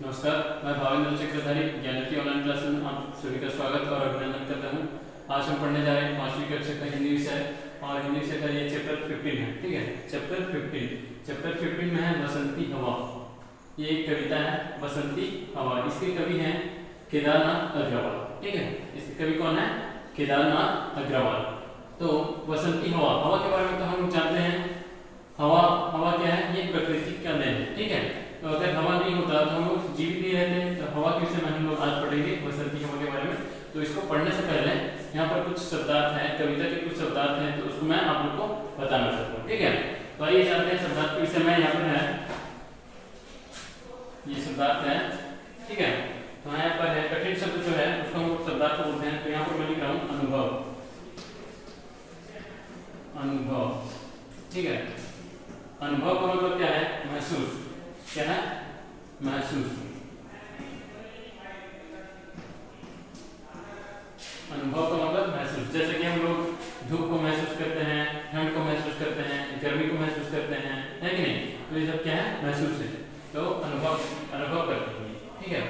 नमस्कार, मैं भावेंद्र चक्रधारी Gyanjyoti online class में आप सभी का स्वागत और अभिनंदन करता हूँ। आज हम पढ़ने जा रहे हैं 5वीं कक्षा का हिंदी विषय और हिंदी विषय का ये चैप्टर 15 है। ठीक है, चैप्टर 15 में है बसंती हवा। ये एक कविता है बसंती हवा। इसके कवि हैं केदारनाथ अग्रवाल। ठीक है, इसके कवि कौन है? केदारनाथ अग्रवाल। तो बसंती हवा, हवा के बारे में तो हम जानते हैं। हवा क्या है? ये प्रकृति का देन है। ठीक है, तो अगर हवा नहीं होता तो हम लोग जीवित नहीं रहते। तो हवा के विषय में हम लोग आज पढ़ेंगे बसंती हवा के बारे में। तो इसको पढ़ने से पहले यहाँ पर कुछ शब्दार्थ हैं, कविता के कुछ शब्दार्थ हैं, तो उसको मैं आप लोग को बताना चाहता हूँ। ठीक है, तो आइए जानते हैं शब्दार्थ के विषय में। यहाँ पर है ये शब्दार्थ है। ठीक है, तो यहाँ पर है कठिन शब्द जो है उसको हम लोग शब्दार्थ बोलते हैं। तो यहाँ पर मैं लिख रहा हूँ अनुभव। ठीक है, अनुभव का मतलब क्या है? महसूस। क्या है? महसूस। अनुभव का मतलब महसूस। जैसे कि हम लोग धूप को महसूस करते हैं, ठंड को महसूस करते हैं, गर्मी को महसूस करते हैं, है कि नहीं? तो ये सब क्या है? महसूस है। तो अनुभव करते हैं। ठीक है,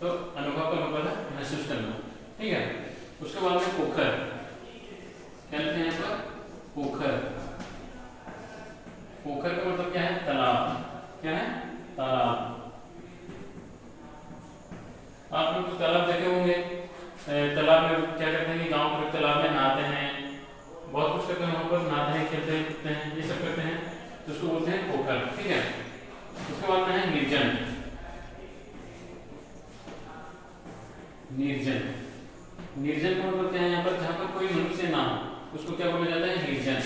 तो अनुभव का मतलब है महसूस करना। ठीक है, उसके बाद में पोखर। क्या लिखते हैं यहाँ पर? पोखर। पोखर का मतलब क्या है? तालाब। क्या है? तालाब। आप लोग तो तालाब देखे होंगे। तालाब में क्या करते हैं कि गांव के तालाब में नहाते हैं, बहुत कुछ करते हैं, वहां पर नहाते हैं, खेलते हैं, कूदते हैं, ये सब करते हैं। तो उसको बोलते हैं पोखर। ठीक है, उसके बाद में है निर्जन। निर्जन का मतलब क्या है? यहाँ पर जहाँ पर कोई मनुष्य ना हो उसको क्या बोला जाता है? निर्जन।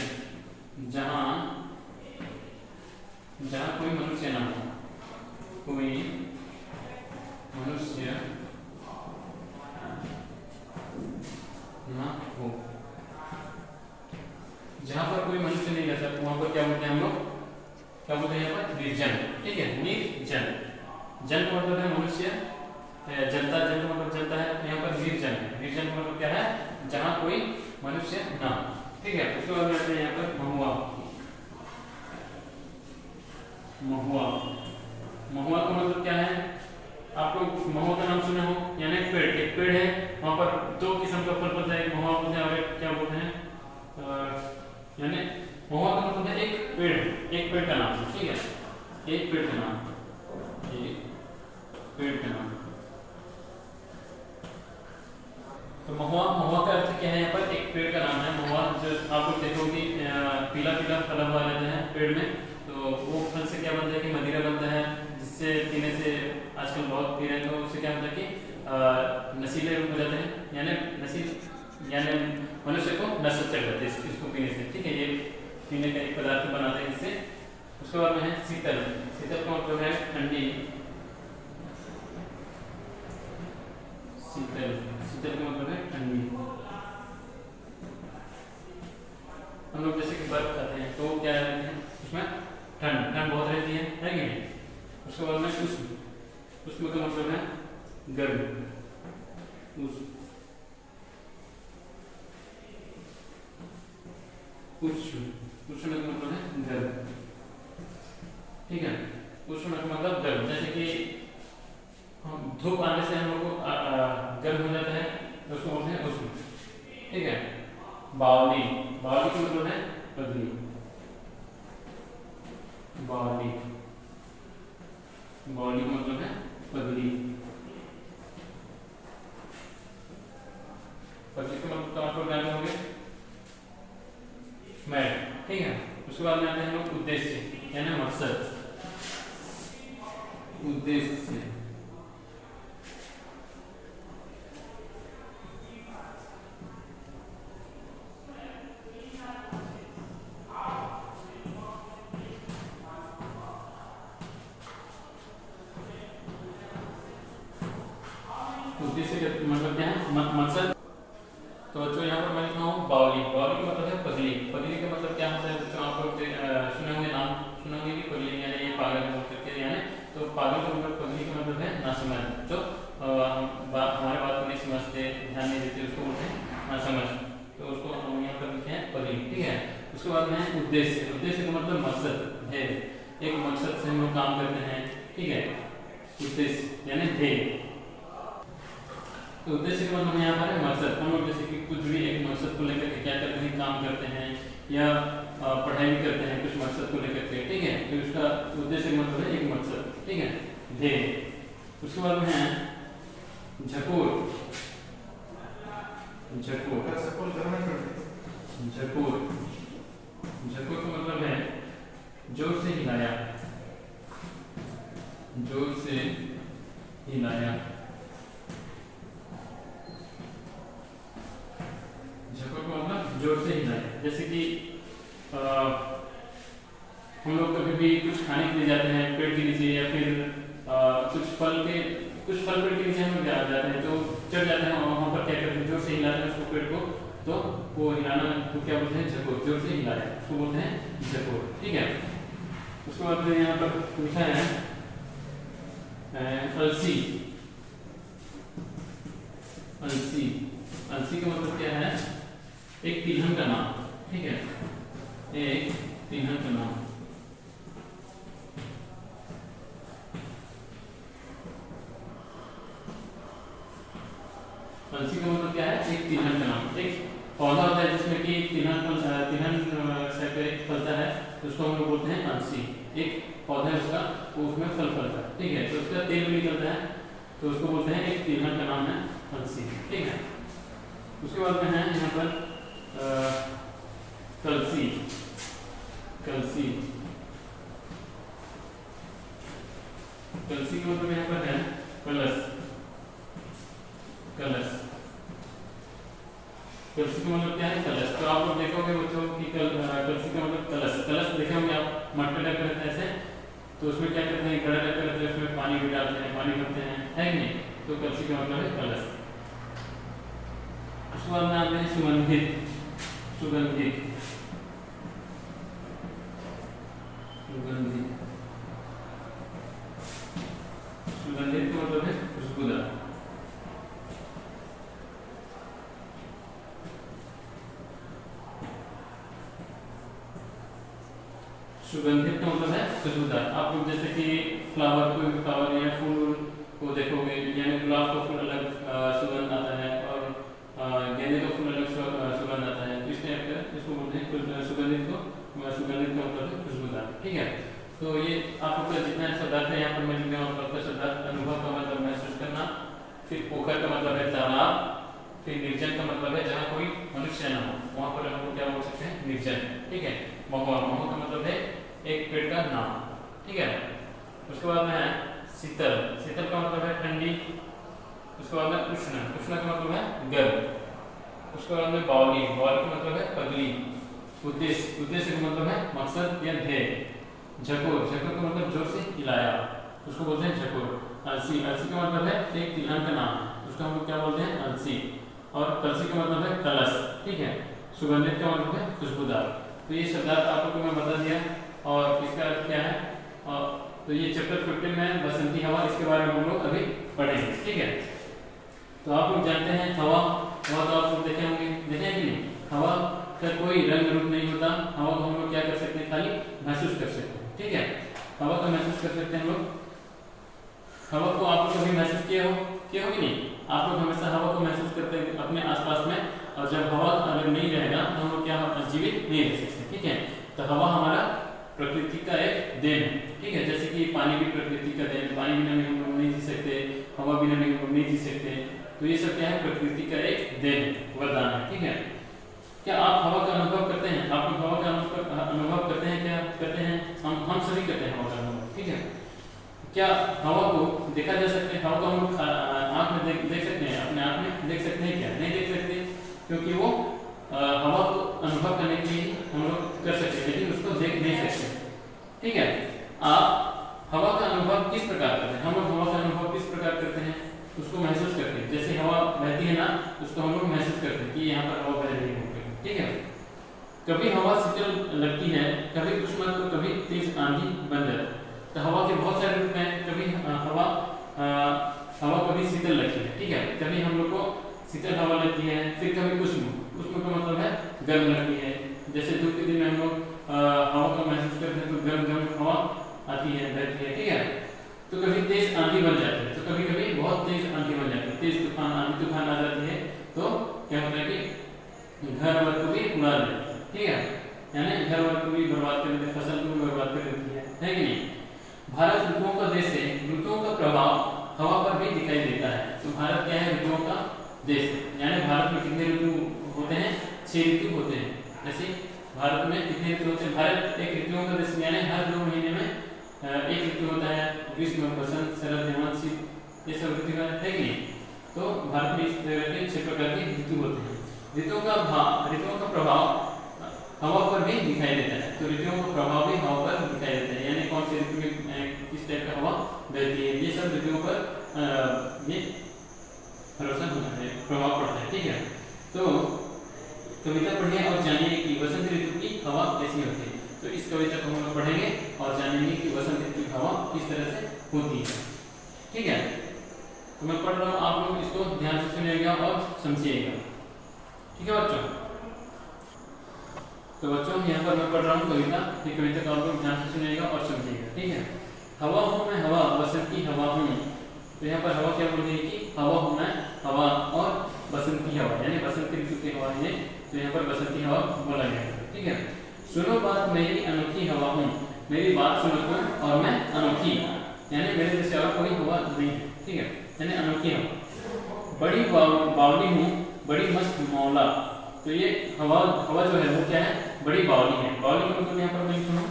जहाँ कोई मनुष्य ना हो, कोई मनुष्य ना हो, जहां पर कोई मनुष्य नहीं रहता तो वहां पर क्या बोलते हैं हम लोग? क्या बोलते हैं यहाँ पर? निर्जन। ठीक है, निर्जन। जन का मतलब है मनुष्य, जनता। जन का मतलब जनता है। यहाँ पर निर्जन। निर्जन का मतलब क्या है? जहां कोई मनुष्य ना हो। ठीक है, उसके बाद में आते हैं यहाँ पर महुआ। महुआ का मतलब क्या है? आप लोग महुआ का नाम सुने हो, यानी एक पेड़ है, वहां पर दो किस्म का फल फलता है। एक महुआ बोलते हैं और एक क्या बोलते हैं? यानी महुआ का मतलब है एक पेड़ का नाम। ठीक है, एक पेड़ का नाम। तो महुआ का अर्थ क्या है? यहाँ पर एक पेड़ का नाम है महुआ। जो आप लोग देखोगे पीला पीला फल हुआ रहता है पेड़ में, तो वो फल से क्या बनता है कि मदिरा बनता है, जिससे पीने से आजकल बहुत पी रहे हैं। तो उससे क्या होता है कि नशीले रूप हो जाते हैं, यानी मनुष्य को नशा चढ़ जाता है इसको पीने से। ठीक है, ये पीने का एक पदार्थ बनाते हैं इससे। उसके बाद में है शीतल। शीतल का मतलब है ठंडी। शीतल का मतलब है ठंडी। हम लोग जैसे कि बर्फ खाते हैं तो क्या रहते हैं उसमें? ठंड बहुत रहती है कि नहीं? उसके बाद में उष्म का मतलब है गर्म। उष्ण का मतलब है गर्म। ठीक है, उष्ण का मतलब गर्म। जैसे कि धूप आने से हम लोग को गर्म हो जाता है, तो उसको बोलते हैं उष्ण। ठीक है, बावली का मतलब है पगली। बावली का मतलब है पगली। पगली का मतलब तो आप लोग जानते होंगे, मैट। ठीक है, उसके बाद में आते हैं हम लोग उद्देश्य, यानी मकसद। उद्देश्य का मतलब क्या है? मकसद। तो बच्चों यहाँ पर मैं लिखा हूँ बावली का मतलब है पगली। पगली का मतलब क्या होता है बच्चों? आप लोग सुने होंगे, नाम सुने होंगे कि पगली यानी ये पागल बोल करके, यानी तो पागल का मतलब, पगली का मतलब है नासमझ। जो हमारे बात को नहीं समझते, ध्यान नहीं देते, उसको बोलते हैं नासमझ। तो उसको हम यहाँ पर लिखे हैं पगली। ठीक है, उसके बाद में है उद्देश्य। उद्देश्य का मतलब मकसद है, एक मकसद से हम लोग काम करते हैं। ठीक है, उद्देश्य यानी ध्येय। तो उद्देश्य का मतलब यहाँ पर है मकसद। हम लोग जैसे कि कुछ भी एक मकसद को लेकर के क्या करते हैं, काम करते हैं या पढ़ाई भी करते हैं कुछ मकसद को लेकर के, ठीक है। तो उसका उद्देश्य का मतलब है एक मकसद, ठीक है, ध्येय। उसके बाद में है झकोर। झकोर झकोर झकोर का मतलब है जोर से हिलाया, जोर से हिलाया। झकोर का मतलब जोर से हिलाया। जैसे कि हम लोग कभी भी कुछ खाने के लिए जाते हैं पेड़ के नीचे, या फिर कुछ फल पेड़ के नीचे हम लोग जाते हैं, तो चढ़ जाते हैं और वहाँ पर क्या करते हैं, जोर से हिलाते हैं उसको पेड़ को, तो वो हिलाना तो क्या बोलते हैं, झकोर। जोर से हिलाया उसको बोलते हैं झकोर, ठीक है। उसके बाद में यहाँ पर लिखा है अलसी। अलसी अलसी का मतलब क्या है, एक तिलहन का नाम, ठीक है, एक तिलहन का नाम। अलसी का मतलब क्या है, एक तिलहन का नाम। एक पौधा होता है जिसमें कि तिलहन से एक फलता है, तो उसको हम लोग बोलते हैं अलसी। एक पौधा है उसका, वो उसमें फल फलता है, ठीक है, तो उसका तेल भी निकलता है, तो उसको बोलते हैं एक तिलहन का नाम है अलसी, ठीक है। उसके बाद में है यहाँ पर कलसी। कलसी कलसी का मतलब यहाँ पर है कलश। कलश कलसी का मतलब क्या है, कलश। तो आप लोग देखोगे बच्चों की कलसी का मतलब कलश। कलश देखे होंगे आप, मटका टाइप रहता है ऐसे, तो उसमें क्या करते हैं, घड़ा टाइप रहता है, उसमें पानी भी डालते हैं, पानी भरते हैं, है कि नहीं। तो कलसी का मतलब है कलश। उसके बाद में आते हैं सुगंधित। सुगंधित सुगंधित सुगंधित का मतलब है खुशबूदार। सुगंधित का मतलब है खुशबूदार। आप लोग जैसे कि फ्लावर, कोई भी फ्लावर या फूल को देखोगे, यानी गुलाब का फूल अलग सुगंध आता है और गेंदे का फूल अलग सुगंध आता है, तो इस टाइप का इसको बोलते हैं सुगंधित को। सुगंधित का मतलब है खुशबूदार, ठीक है। तो ये आपका जितना शब्दार्थ है यहाँ पर मैं लिख रहा हूँ। आपका शब्दार्थ अनुभव का मतलब महसूस करना, फिर पोखर का मतलब है तालाब, फिर निर्जन का मतलब है जहाँ कोई मनुष्य न हो, वहाँ पर हम लोग क्या बोल सकते हैं, निर्जन, ठीक है। महुआ, महुआ का मतलब है एक पेड़ का नाम, ठीक है। उसके बाद में है शीतल। शीतल का मतलब है ठंडी। उसके बाद में उष्ण। उष्ण का मतलब है गर्म। उसके बाद में बावली। बावली का मतलब है पगली। उद्देश्य। उद्देश्य का मतलब है मकसद या ध्येय। झकोर। झकोर का मतलब जोर से हिलाया, उसको बोलते हैं झकोर। अलसी। अलसी का मतलब है एक तिलहन का नाम, उसको हम लोग क्या बोलते हैं, अलसी। और कलसी का मतलब है कलश, ठीक है। सुगंधित का मतलब है खुशबूदार। तो ये शब्दार्थ आप लोग को मैं बता दिया, और इसका अर्थ क्या है। तो ये चैप्टर 15 में बसंती हवा, इसके बारे में हम लोग अभी पढ़ेंगे, ठीक है। तो आप लोग जानते हैं हवा। हवा तो आप लोग देखे होंगे, देखे कि नहीं। हवा का कोई रंग रूप नहीं होता। हवा को हम लोग क्या कर सकते हैं, खाली महसूस कर सकते हैं, ठीक है। हवा को महसूस कर सकते हैं हम लोग। हवा को आप लोग कभी महसूस किए हो कि नहीं। आप लोग हमेशा हवा को महसूस करते हैं अपने आसपास में, और जब हवा अगर नहीं रहेगा तो हम लोग क्या जीवित नहीं रह सकते, ठीक है। तो हवा हमारा प्रकृति का एक देन है, ठीक है। जैसे कि पानी भी प्रकृति का देन है, पानी बिना भी हम लोग नहीं जी सकते, हवा बिना भी हम लोग नहीं जी सकते। तो ये सब क्या है, प्रकृति का एक देन है, वरदान है, ठीक है। क्या आप हवा का अनुभव करते हैं? आप लोग हवा का अनुभव करते हैं? क्या करते हैं? हम सभी करते हैं हवा का अनुभव, ठीक है। क्या हवा को देखा जा सकता है? हवा को हम लोग आँख में देख सकते हैं, अपने आप में देख सकते हैं क्या? नहीं देख सकते, क्योंकि वो हवा को अनुभव करने के लिए हम लोग कर सकते हैं, लेकिन उसको देख नहीं सकते, ठीक है। आप हवा का अनुभव किस प्रकार करते हैं? हम लोग हवा का अनुभव किस प्रकार करते हैं? उसको महसूस करते हैं। जैसे हवा बहती है ना, उसको हम लोग महसूस करते हैं कि यहाँ पर हवा बह रही है, ठीक है। कभी हवा शीतल लगती है, कभी उष्ण, तो कभी तेज आंधी बन जाती है। तो हवा के बहुत सारे रूप हैं। कभी हवा कभी शीतल लगती है, ठीक है। कभी हम लोग को शीतल हवा लगती है, फिर कभी उष्ण। उष्ण का मतलब है गर्म लगती है। जैसे धूप के दिन में हम लोग हवा को महसूस करते हैं, तो गर्म गर्म हवा आती है, बहती है, ठीक है। तो कभी तेज आंधी आंधी बन जाती है, तो कभी कभी बहुत तेज आंधी बन जाती है, तेज तूफान आंधी तूफान आ जाती है, तो क्या होता है कि घर वर को भी उड़ा देती है, ठीक है, यानी घर वर को भी बर्बाद कर देती है, फसल को भी बर्बाद कर देती है कि नहीं। भारत ऋतुओं का देश है, ऋतुओं का प्रभाव हवा पर भी दिखाई देता है। तो भारत क्या है, ऋतुओं का देश है, यानी भारत में कितने ऋतु होते हैं, 6 ऋतु होते हैं। ऐसे भारत में कितने ऋतु होते हैं, भारत एक ऋतुओं का देश, यानी हर 2 महीने में एक ऋतु होता है, ग्रीष्म, बसंत, शरद, हेमंत, शीत, ये सब ऋतु है कि नहीं। तो भारत में इस तरह के 6 प्रकार के ऋतु होते हैं। ऋतुओं का प्रभाव हवा पर भी दिखाई देता है, तो ऋतुओं का प्रभाव भी हवा पर दिखाई देता है, यानी कौन से ऋतु में किस टाइप का हवा बहती है, ये सब ऋतुओं पर ये भरोसा होता है, प्रभाव पड़ता है, ठीक है। तो कविता पढ़िए और जानिए कि वसंत ऋतु की हवा कैसी होती है। तो इस कविता को हम लोग पढ़ेंगे और जानेंगे कि वसंत ऋतु की हवा किस तरह से होती है, ठीक है। तो मैं पढ़ रहा हूँ, आप लोग इसको ध्यान से सुनिएगा और समझिएगा, ठीक है बच्चों। तो बच्चों यहाँ पर मैं पढ़ रहा हूँ कविता, ये कविता को आप लोग ध्यान से सुनिएगा और समझिएगा, ठीक है। हवा हूँ मैं हवा, बसंत की हवा हूँ। तो यहाँ पर हवा क्या बोल रही है कि हवा हूँ मैं हवा और बसंत की हवा, यानी बसंत ऋतु की हवा है, तो यहाँ पर बसंत की हवा बोला गया है, ठीक है। सुनो बात मेरी अनोखी हवा हूँ, मेरी बात सुनो तुम और मैं अनोखी, यानी मेरे जैसे और कोई हवा नहीं है, ठीक है, यानी अनोखी हवा। बड़ी बावली हूँ, बड़ी मस्त मौला। तो ये हवा जो है वो क्या है, बड़ी बावली है। बावली का मतलब यहाँ पर मैं सुनो,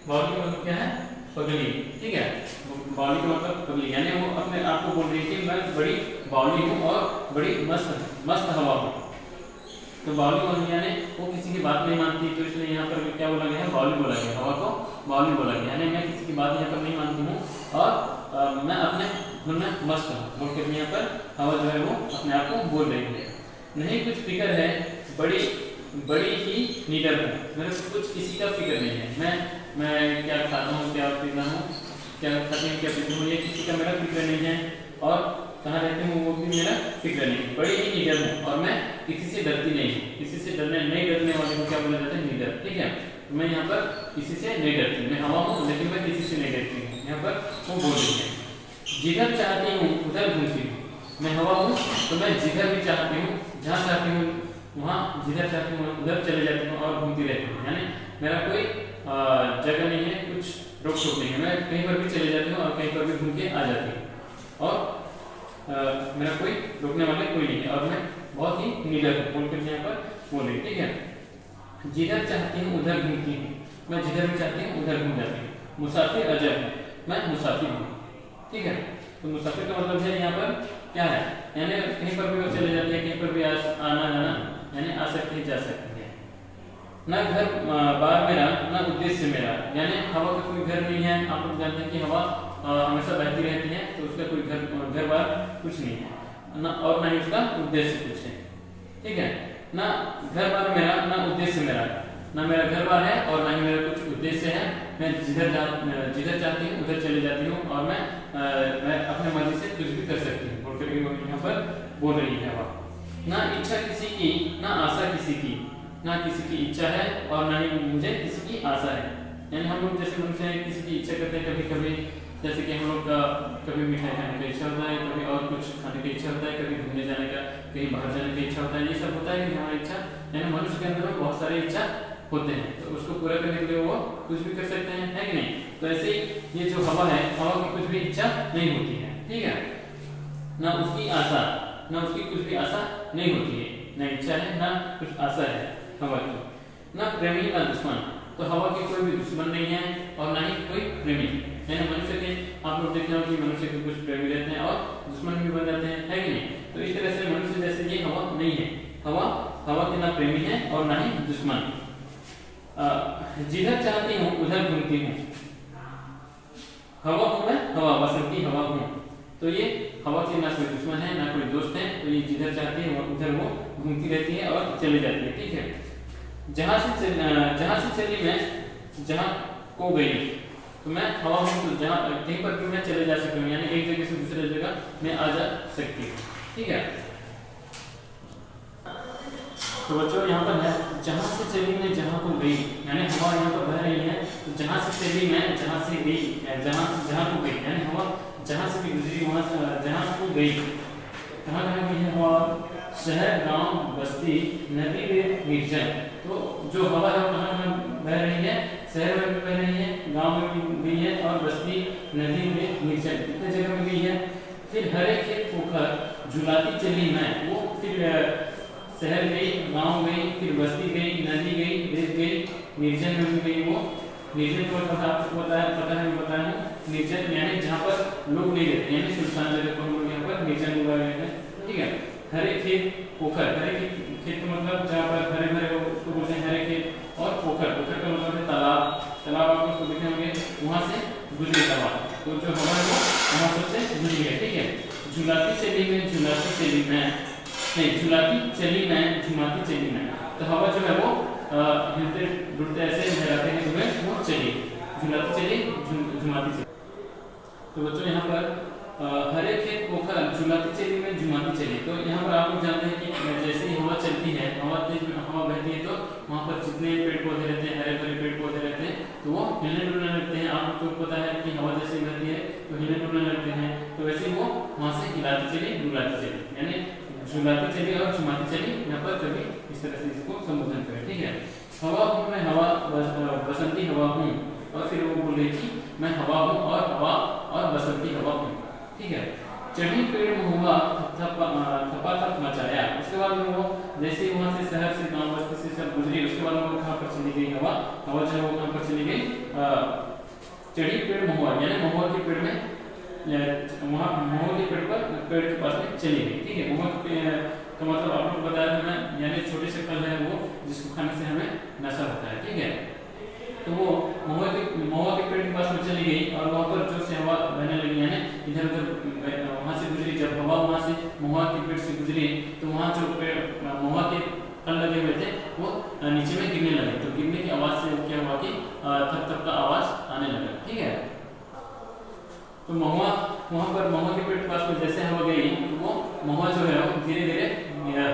बावली का मतलब क्या है, पगली, ठीक है। बावली का मतलब पगली, यानी वो अपने आप को बोल रही है कि मैं बड़ी बावली हूँ और बड़ी मस्त हवा हूँ। तो बावली बोलने यानी वो किसी की बात नहीं मानती, तो इसलिए यहाँ पर क्या बोला गया है, बावली बोला गया, हवा को बावली बोला गया, यानी मैं किसी की बात यहाँ पर नहीं मानती हूँ और मैं अपने धुन में मस्त हूँ, बोल के यहाँ पर हवा जो है वो अपने आप को बोल रही है। नहीं कुछ फिक्र है, बड़ी ही निडर हूँ, मेरे को कुछ किसी का फिक्र नहीं है, मैं क्या खाता हूँ, क्या पीता हूँ, क्या खाती हूँ, क्या पीती हूँ, ये किसी का मेरा फिक्र नहीं है, और कहाँ रहती हूँ वो भी मेरा फिक्र नहीं है। बड़ी ही निडर हूँ और मैं किसी से डरती नहीं हूँ, किसी से नहीं डरने वाले को क्या बोला जाता है, निडर, ठीक है। तो मैं यहाँ पर किसी से नहीं डरती, मैं हवा हूँ लेकिन मैं किसी से नहीं डरती हूँ, यहाँ पर वो बोल रही है। जिधर चाहती हूँ उधर घूमती हूँ, मैं हवा हूँ तो मैं जिधर भी चाहती हूँ, जहाँ चाहती हूँ वहाँ, जिधर चाहती हूँ उधर चले जाती हूँ और घूमती रहती हूँ, यानी मेरा कोई जगह नहीं है, कुछ रोक टोक नहीं है, मैं कहीं पर भी चले जाती हूँ और कहीं पर भी घूम के आ जाती हूँ, और मेरा कोई रोकने वाले कोई नहीं है, और मैं बहुत ही निडर हूँ, बोलकर यहाँ पर बोले, ठीक है। जिधर चाहती हूँ उधर घूमती हूँ, मैं जिधर भी चाहती हूँ उधर घूम जाती हूँ। मुसाफिर अजब है, मैं मुसाफिर हूँ, ठीक है। तो मुसाफिर का मतलब है यहाँ पर क्या है, यानी कहीं पर भी वो चले जाती है, कहीं पर भी आना जाना, यानी आ सकती है, जा सकती है। ना घर बार मेरा, ना उद्देश्य मेरा, यानी हवा का कोई घर नहीं है। आप लोग जानते हैं कि हवा हमेशा बहती रहती है, तो उसका कोई घर बार कुछ नहीं है ना, और ना ही उसका उद्देश्य कुछ है, ठीक है। ना घर बार मेरा, ना उद्देश्य मेरा, ना मेरा घर बार है और ना ही मेरा कुछ उद्देश्य है। मैं जिधर चाहती हूँ उधर चली जाती हूँ, और मैं अपने मर्जी से कुछ भी कर सकती हूँ, बोलकर यहाँ पर बोल रही है हवा। ना इच्छा किसी की, ना आशा किसी की, ना किसी की इच्छा है और ना ही मुझे किसी की आशा है। यानी हम लोग जैसे मनुष्य किसी की इच्छा करते हैं कभी कभी, जैसे कि हम लोग का कभी मिठाई खाने का इच्छा होता है, कभी और कुछ खाने का इच्छा होता है, कभी घूमने जाने का, कहीं बाहर जाने का इच्छा होता है, ये सब होता है कि हमारी इच्छा, यानी मनुष्य के अंदर में बहुत सारी इच्छा होते हैं, तो उसको पूरा करने के लिए वो कुछ भी कर सकते हैं, है कि नहीं। तो ऐसे ही ये जो हवा है, हवा की कुछ भी इच्छा नहीं होती है, ठीक है। ना उसकी आशा, ना उसकी कुछ भी आशा नहीं होती है, ना इच्छा है ना कुछ आशा है हवा की। ना प्रेमी ना दुश्मन, तो हवा के कोई भी दुश्मन नहीं है और ना ही कोई प्रेमी, यानी मनुष्य के आप लोग देखते हो कि मनुष्य के कुछ प्रेमी रहते हैं और दुश्मन भी बन जाते हैं, है कि नहीं। तो इस तरह से मनुष्य जैसे ये हवा नहीं है, हवा के ना प्रेमी है और ना ही दुश्मन। जिधर चाहती हूँ उधर घूमती हूँ, हवा हूँ मैं हवा, बसंती हवा हूँ। तो ये हवा के ना कोई दुश्मन है ना कोई दोस्त है, तो ये जिधर चाहती है उधर वो घूमती रहती है और चली जाती है, ठीक है। जहाँ से चली मैं जहाँ को गई, तो मैं हवा हूँ तो जहाँ कहीं पर भी मैं चले जा सकती हूँ, यानी एक जगह से दूसरे जगह मैं आ जा सकती हूँ, ठीक है। तो बच्चों यहाँ पर है जहाँ से चली मैं जहाँ को गई, यानी हवा यहाँ पर बह रही है, तो जहाँ से चली मैं जहाँ से गई, जहाँ को गई, यानी हवा जहाँ से भी गुजरी वहाँ से जहाँ को गई, कहाँ कहाँ गई है हवा, शहर, गांव, बस्ती, नदी में निर्जन। तो जो हवा है वो कहाँ कहाँ बह रही है, शहर में भी बह रही है, गांव में भी गई है और बस्ती, नदी में निर्जन, कितने जगह में गई है। फिर हरे खेत पोखर झुलाती चली मैं, वो फिर शहर गई, गांव गई, फिर बस्ती गई, नदी गई, देश गई, निर्जन में भी गई। वो निर्जन को आपको पता है निर्जन यानी जहाँ पर लोग नहीं रहते, यानी सुनसान जगह को हम लोग यहाँ पर निर्जन बोला गया है, ठीक है। हरे खेत पोखर, हरे खेत का मतलब जहाँ पर हरे भरे हो उसको बोलते हैं हरे खेत, और पोखर, पोखर का मतलब है तालाब, तालाब आप उसको देखे होंगे, वहाँ से गुजरी हवा, तो जो हवा है वो वहाँ सबसे गुजरी है, ठीक है। झुलाती चली मैं, झुलाती चली मैं, नहीं झुलाती चली मैं, झुमाती चली मैं, तो हवा जो है वो हिलते डुलते ऐसे लहराते हैं हुए वो चली, झुलाती चली, झुमाती चली। तो बच्चों यहाँ पर हरे खेत पोखर झुलाती चली में, झुमाती चली, तो यहाँ पर आप लोग जानते हैं कि जैसे ही हवा चलती है, हवा तेज हवा बहती है, तो वहाँ पर जितने पेड़ पौधे रहते हैं, हरे भरे पेड़ पौधे रहते हैं, तो वो हिलने डुलने लगते हैं। आप लोग को पता है कि हवा जैसे बहती है तो हिलने डुलने लगते हैं, तो वैसे ही वो वहाँ से हिलाती चली, डुलाती चली, यानी झुलाती चली और झुमाती चली। यहाँ पर कभी इस तरह से इसको संबोधन करें, ठीक है। हवा हूँ मैं, हवा बसंती हवा हूँ, और फिर वो बोले कि मैं हवा हूँ और हवा और बसंती हवा हूँ, ठीक है। चढ़ी पेड़ में हुआ थपा थप मचाया, उसके बाद में वो जैसे ही वहाँ से शहर से गांव बस्ती से सब गुजरी, उसके बाद में वो कहाँ पर चली गई हवा, हवा जो है वो कहाँ पर चली गई, चढ़ी पेड़ महुआ, यानी महुआ के पेड़ में, वहाँ महुआ के पेड़ के पास में चली गई, ठीक है। महुआ का मतलब आप लोग बताया था मैं, यानी छोटे से फल है वो जिसको खाने से हमें नशा होता है, ठीक है। तो वो महुआ के पेड़ के पास में चली गई और वहाँ पर जोर से हवा बहने लगी, यानी इधर उधर वहाँ से गुजरी। जब हवा वहाँ से महुआ के पेड़ से गुजरी तो वहाँ जो पेड़ महुआ के फल लगे हुए थे वो नीचे में गिरने लगे, तो गिरने की आवाज़ से क्या हुआ कि थप थप का आवाज़ आने लगा, ठीक है। तो महुआ वहाँ पर महुआ के पेड़ के पास में जैसे हवा गई तो वो महुआ जो है वो धीरे धीरे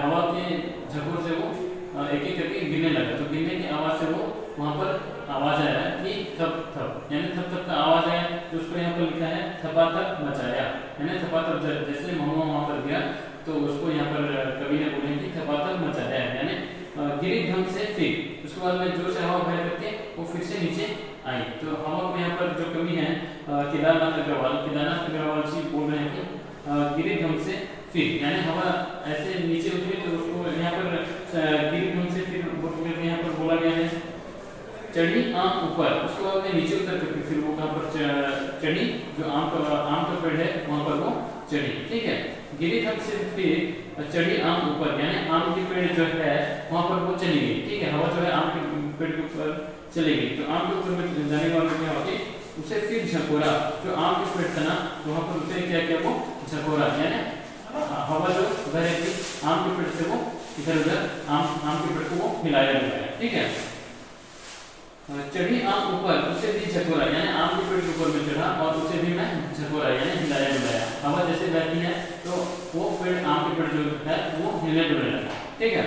हवा के झकोर से वो एक एक करके गिरने लगा, तो गिरने की आवाज़ से वो वहाँ पर आवाज आया कि थप थप, यानी थप थप का आवाज आया, तो उसको यहाँ पर लिखा है थपा थप मचाया, यानी थपा थप जैसे महुआ वहाँ पर गिरा तो उसको यहाँ पर कवि ने बोले कि थपा थप मचाया, यानी गिरी ढंग से फिर उसके बाद में जोर से हवा बह करके वो फिर से नीचे आई। तो हवा को यहाँ पर जो कवि है केदारनाथ अग्रवाल जी बोल रहे हैं कि गिरी ढंग से फिर, यानी हवा ऐसे नीचे उतरी तो उसको यहाँ पर गिरी ढंग से फिर यहाँ पर बोला गया है। चढ़ी आम ऊपर, उसके बाद में नीचे उतर करके फिर वो कहाँ पर चढ़ी, जो आम का पेड़ है वहाँ पर वो चढ़ी, ठीक है। गिरी ढंग से फिर चढ़ी आम ऊपर, यानी आम के पेड़ जो है वहाँ पर वो चली गई, ठीक है। हवा जो है आम के पेड़ के ऊपर चली गई, तो आम के ऊपर में जाने के बाद क्या होगी, उसे फिर झकोरा, जो आम के पेड़ था ना वहाँ पर उसे क्या किया, वो झकोरा, यानी हवा जो बह रही थी आम के पेड़ से वो इधर उधर आम के पेड़ को वो हिलाया गया, ठीक है। चढ़ी आम ऊपर, उसे भी झकोरा, यानी आम के पेड़ के ऊपर में चढ़ा और उसे भी मैं झकोरा, यानी हिलाया डुलाया। हवा जैसे बहती है तो वो पेड़ आम के पेड़ जो है वो हिलने डुलने लगा, ठीक है।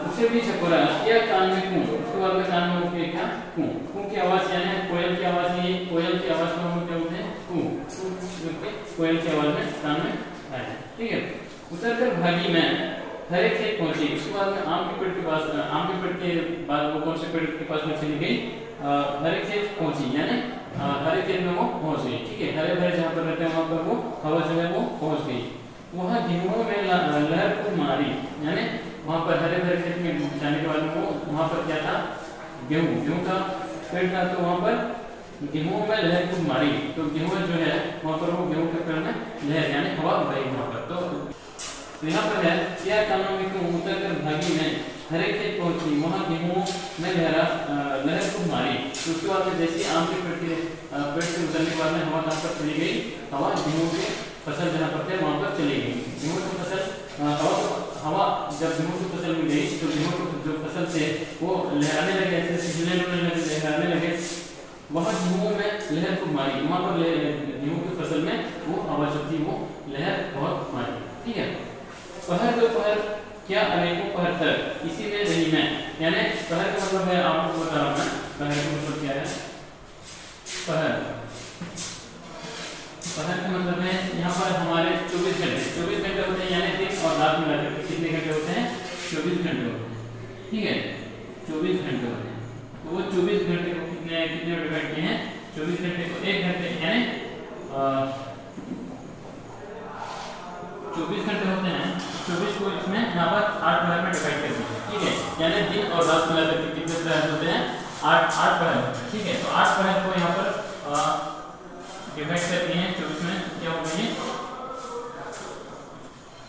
उसे भी झकोरा किया कान में कूं, उसके बाद में कान में उठे क्या कूं, कूं की आवाज, यानी कोयल की आवाज, ये कोयल की आवाज में हम क्या बोलते हैं कूं, कोयल की आवाज में कान में आया, ठीक है। उतर कर भागी मैं, हरे खेत पहुंची, उसके बाद में आम के पेड़ के पास, आम के पेड़ के बाद वो कौन से पेड़ के पास में चली गई, हरे खेत पहुंची, यानी हरे खेत में वो पहुंच गई, ठीक है। हरे भरे जहाँ पर रहते हैं वहाँ पर वो हवा जो है वो पहुंच गई। वहाँ गेहूं में लहर को मारी, यानी वहाँ पर हरे भरे खेत में जाने के बाद में वो वहाँ पर क्या था, गेहूं का पेड़ था, तो वहाँ पर गेहूं में लहर को मारी, तो गेहूं जो है वहाँ पर वो गेहूं के पेड़ में लहर, यानी हवा बही वहाँ पर। तो यहाँ पर है क्या कानों में क्यों उतर कर भागी मैं, हरे खेत पहुंची, वहाँ गेहूं में लहर को मारी, तो उसके बाद में जैसे आम के पेड़ से उतरने के बाद में हवा कहाँ पर चली गई, हवा गेहूं के फसल जहाँ पर थे वहाँ पर चली गई। गेहूं की फसल हवा जब गेहूं की फसल में गई तो गेहूं की जो फसल थे वो लहराने लगे, ऐसे हिलने डुलने लगे, लहराने लगे, वहाँ गेहूं में लहर को मारी, वहाँ पर गेहूं की फसल में वो हवा जो थी वो लहर बहुत मारी, ठीक है। पहर दोपहर क्या अनेकों पहर तक इसी में रही मैं, यानी पहर का मतलब है आपको बता रहा हूँ मैं, पहर का मतलब क्या है, पहर पहर का मतलब है यहाँ पर हमारे 24 घंटे होते हैं, यानी दिन और रात मिलाकर के कितने घंटे होते हैं? 24 घंटे होते हैं, ठीक है, 24 घंटे होते हैं। तो वो 24 घंटे को कितने कितने में डिवाइड किए हैं? 24 घंटे को 1 घंटे यानी 24 घंटे होते हैं, 24 को इसमें यहाँ पर 8 पहर में डिवाइड कर दिया, ठीक है, यानी दिन और रात मिलाकर के कितने पहर होते हैं? 8 पहर, ठीक है। तो 8 पहर को यहाँ पर डिवाइड करते हैं 24 में, क्या होगा ये?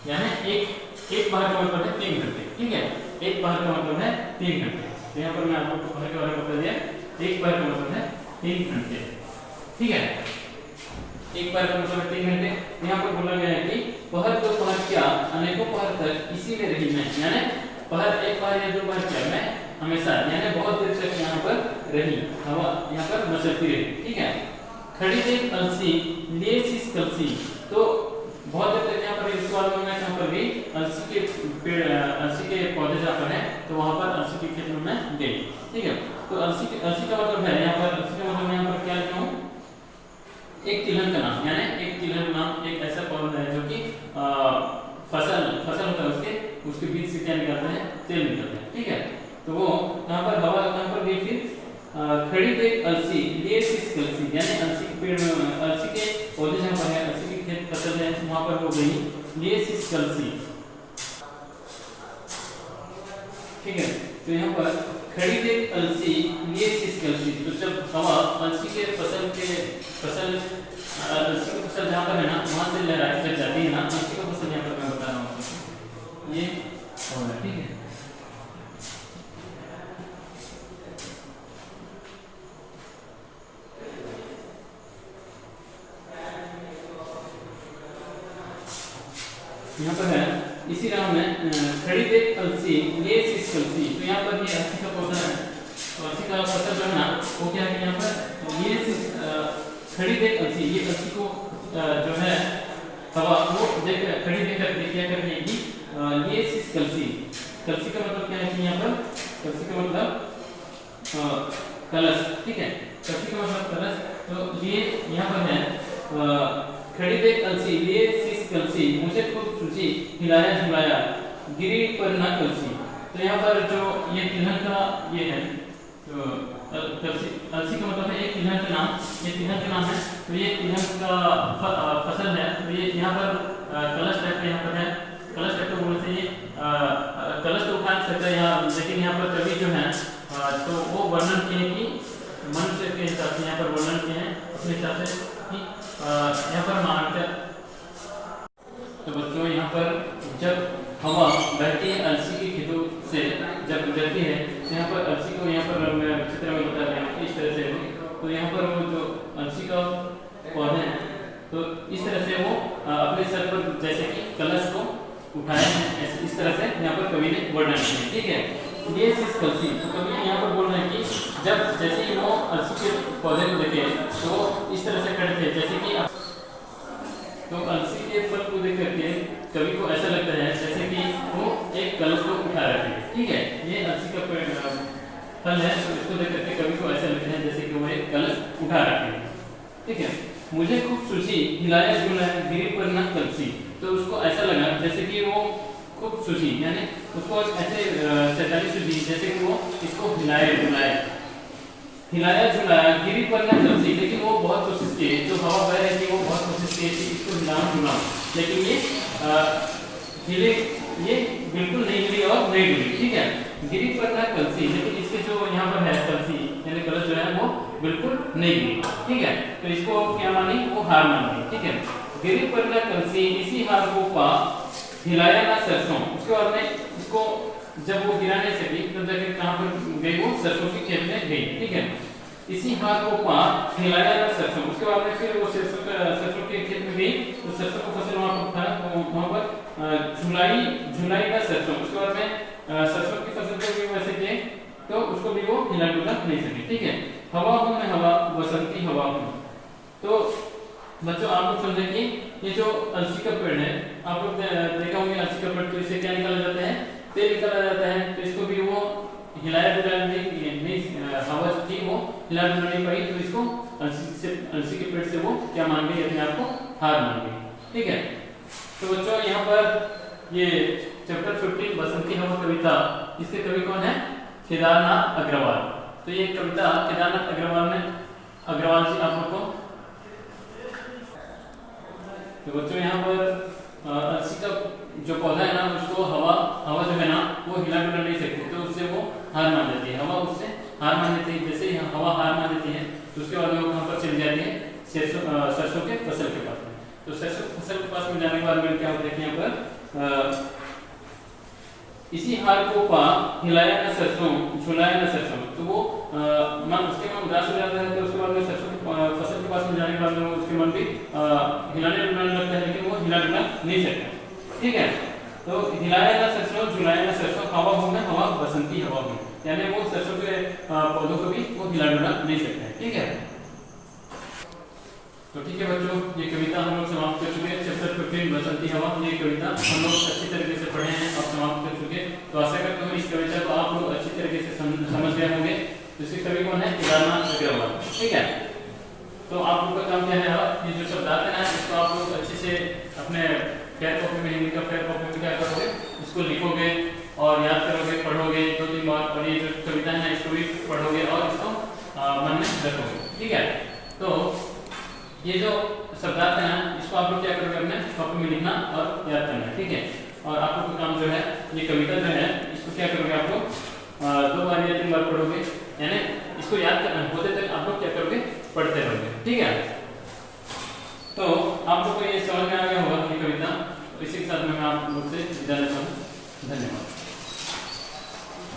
यानी एक पहर का मतलब है 3 घंटे, ठीक है, एक पहर का मतलब है 3 घंटे। तो यहाँ पर मैं आपको पहर के बारे में बता दिया, एक पहर का मतलब है 3 घंटे, ठीक है, एक पहर का मतलब है 3 घंटे। यहाँ पर बोला गया है कि पहर दो पहर क्या अनेकों पहर तक इसी में रही मैं, यानी पहर एक पहर या दो पहर क्या मैं हमेशा, यानी बहुत देर तक यहाँ पर रही, हवा यहाँ पर मचलती रही, ठीक है। खड़ी देख अलसी लिए शीश कलसी, तो बहुत देर तक यहाँ पर इस सवाल में यहाँ पर भी अलसी के पेड़, अलसी के पौधे जहाँ पर है तो वहाँ पर अलसी के खेत में मैं गई, ठीक है। तो अलसी का मतलब है यहाँ पर, अलसी का मतलब यहाँ पर क्या लिखा हूँ? एक तिलहन का नाम, यानी एक तिलहन का नाम एक ऐसा पौधा है जो कि फसल होता है, उसके बीज से क्या निकलते हैं? तेल निकलते हैं, ठीक है। तो वो यहाँ पर हवा यहाँ पर गई, फिर खड़ी देख अलसी लिए शीश कलसी, यानी अलसी के पेड़ में, अलसी के पौधे जहाँ पर है, अलसी के खेत फसल है, वहाँ पर हो गई लिए शीश कलसी, ठीक है। तो यहाँ पर खड़ी देख अलसी लिए शीश कलसी, तो जब हवा अलसी के फसल अलसी की फसल जहाँ पर है ना वहाँ से लहराती जब जाती है ना, अलसी का फसल यहाँ पर मैं बता रहा हूँ, ये होगा, ठीक है। यहाँ पर है इसी राह में खड़ी देख अलसी ये शीश कलसी, तो यहाँ पर ये अलसी का पौधा है, तो अलसी का फसल जो है ना वो क्या है यहाँ पर ये शीश खड़ी देख अलसी, ये अलसी को जो है हवा वो देख खड़ी देख करके क्या कर रही है कि ये शीश कलसी, कलसी का मतलब क्या है कि यहाँ पर कलसी का मतलब कलश, ठीक है, कलसी का मतलब कलश। तो ये यहाँ पर है खड़ी देख अलसी लिए शीश कलसी, मुझे खूब सूझी हिलाया झुलाया गिरी पर न कलसी। तो यहाँ पर जो ये तिलहन का ये है, तो अलसी का मतलब है एक तिलहन का नाम, ये तिलहन का नाम है, तो ये तिलहन का फसल है। तो ये यहाँ पर कलश टाइप का यहाँ पर है, कलश टाइप का बोलते हैं, ये कलश तो उठा नहीं सकता यहाँ, लेकिन यहाँ पर कवि जो है तो वो वर्णन किए कि मनुष्य के हिसाब से यहाँ पर वर्णन किए हैं अपने हिसाब से कि यहाँ पर मानते। तो बच्चों यहाँ पर जब हवा बहती है अलसी के खेतों से जब गुजरती है, तो यहाँ पर अलसी को यहाँ पर मैं चित्र में बता रहा हूँ इस तरह से, तो यहाँ पर वो जो अलसी का पौधे हैं तो इस तरह से वो अपने सर पर जैसे कि कलश को उठाए हैं, इस तरह से यहाँ पर कवि ने वर्णन किया, ठीक है। ये शीश कलसी, तो कवि यहाँ पर बोल रहे हैं कि जब जैसे ही वो अलसी के पौधे को देखे तो इस तरह से खड़े थे जैसे कि, तो अलसी के फल को देख करके कवि को ऐसा लगता है जैसे कि वो एक कलश को उठा रहे थे, ठीक है। ये अलसी का फल है, तो इसको देख करके कवि को ऐसा लगता है जैसे कि वो एक कलश उठा रहे थे, ठीक है। मुझे खूब सूझी हिलाया झुलाया गिरी पर न कलसी, तो उसको ऐसा लगा जैसे कि वो खूब सूझी, यानी उसको ऐसे सैताली सूझी जैसे कि वो इसको हिलाया झुलाया गिरी पर न कलसी, लेकिन वो बहुत कोशिश की, जो हवा बह रही थी वो बहुत कोशिश की कि इसको हिलाऊं, लेकिन ये हिले, ये बिल्कुल नहीं हिली और नहीं डुली, ठीक है। गिरी पर न कलसी, लेकिन इसके जो यहाँ पर है कलसी यानी कलश जो है वो बिल्कुल नहीं गिरी, ठीक है। तो इसको क्या मानी, वो हार मानी, ठीक है। गिरी पर न कलसी इसी हार को पा हिलाया ना सरसों, उसके बाद में इसको जब वो गिरा नहीं सकी तो जाकर कहाँ पर गई, वो सरसों के खेत में गई, ठीक है। इसी हार को पा हिलाया ना सरसों, उसके बाद में फिर वो सरसों के खेत में गई, तो सरसों को फसल वहाँ पर था, तो वहाँ पर झुलाई ना सरसों, उसके बाद में सरसों की फसल को भी वैसे किए तो उसको भी वो हिला डुला नहीं सके, ठीक है। हवा हूँ मैं हवा बसंती हवा हूँ। तो बच्चों आप लोग समझे कि ये जो अलसी का पेड़ है, आप लोग देखा होंगे अलसी का पेड़, तो इसे क्या निकाला जाता है, तेल निकाला जाता है, तो इसको भी वो हिलाया डुलाया नहीं, हवा थी वो हिला डुला नहीं पाई, तो इसको अलसी के पेट से वो क्या मान गई, अपने आप को हार मान गई। ठीक है, तो बच्चों यहाँ पर ये चैप्टर 15 बसंती हवा कविता, इसके कवि कौन है, केदारनाथ अग्रवाल। तो ये कविता केदारनाथ अग्रवाल जी आप लोग को। तो बच्चों यहाँ पर अलसी का जो पौधा है ना, उसको हवा जो है ना वो हिला डुला नहीं सकती, तो उससे वो हार मान जाती है, हवा उससे हार मान लेती है। जैसे ही हवा हार मान लेती है तो उसके बाद में वो कहाँ पर चली जाती है, सरसों के फसल के पास में। तो सरसों के फसल के पास में जाने के बाद में क्या होता है, यहाँ पर इसी हार को पा हिलाया न सरसों झुलाया न सरसों, तो वो मन उसके मन उदास हो जाता है। तो उसके बाद में सरसों की फसल के पास में जाने के बाद में उसके मन भी हिलाने डुलाने लगता है, लेकिन वो हिला डुला नहीं सकता। ठीक है, तो हिलाया न सरसों झुलाया न सरसों, हवा हो में हवा बसंती हवा हो, यानी वो सरसों के पौधों को भी वो हिला डुला नहीं सकता है। ठीक है, तो ठीक है बच्चों, ये कविता हम लोग समाप्त कर चुके हैं। चैप्टर 15 बसंती हवा, ये कविता हम लोग अच्छी तरीके से पढ़े हैं और समाप्त कर चुके। तो आशा करता हूँ इस कविता को आप लोग अच्छी तरीके से समझ गए होंगे। इसके कवि कौन है, केदारनाथ अग्रवाल। ठीक है, तो आप लोग का काम क्या है, ये जो शब्दार्थ है ना, इसको आप लोग अच्छे से अपने फेयर कॉपी में, हिंदी का फेयर कॉपी में क्या करोगे, इसको लिखोगे और याद करोगे, पढ़ोगे 2-3 बार, और ये जो कविता है इसको भी पढ़ोगे और इसको मन में रखोगे। ठीक है, तो ये जो शब्दार्थ है ना, इसको आप लोग क्या करोगे, अपने कॉपी में लिखना और याद करना। ठीक है, और आप लोग का काम जो है, ये कविता जो है इसको क्या करोगे, आप लोग 2 बार या 3 बार पढ़ोगे, यानी इसको याद करना होते तक आप लोग क्या करोगे, पढ़ते रहोगे। ठीक है, तो आप लोग को ये समझ में आ गया होगा ये कविता। तो इसी के साथ में मैं आप लोग से विदा लेता हूँ। धन्यवाद।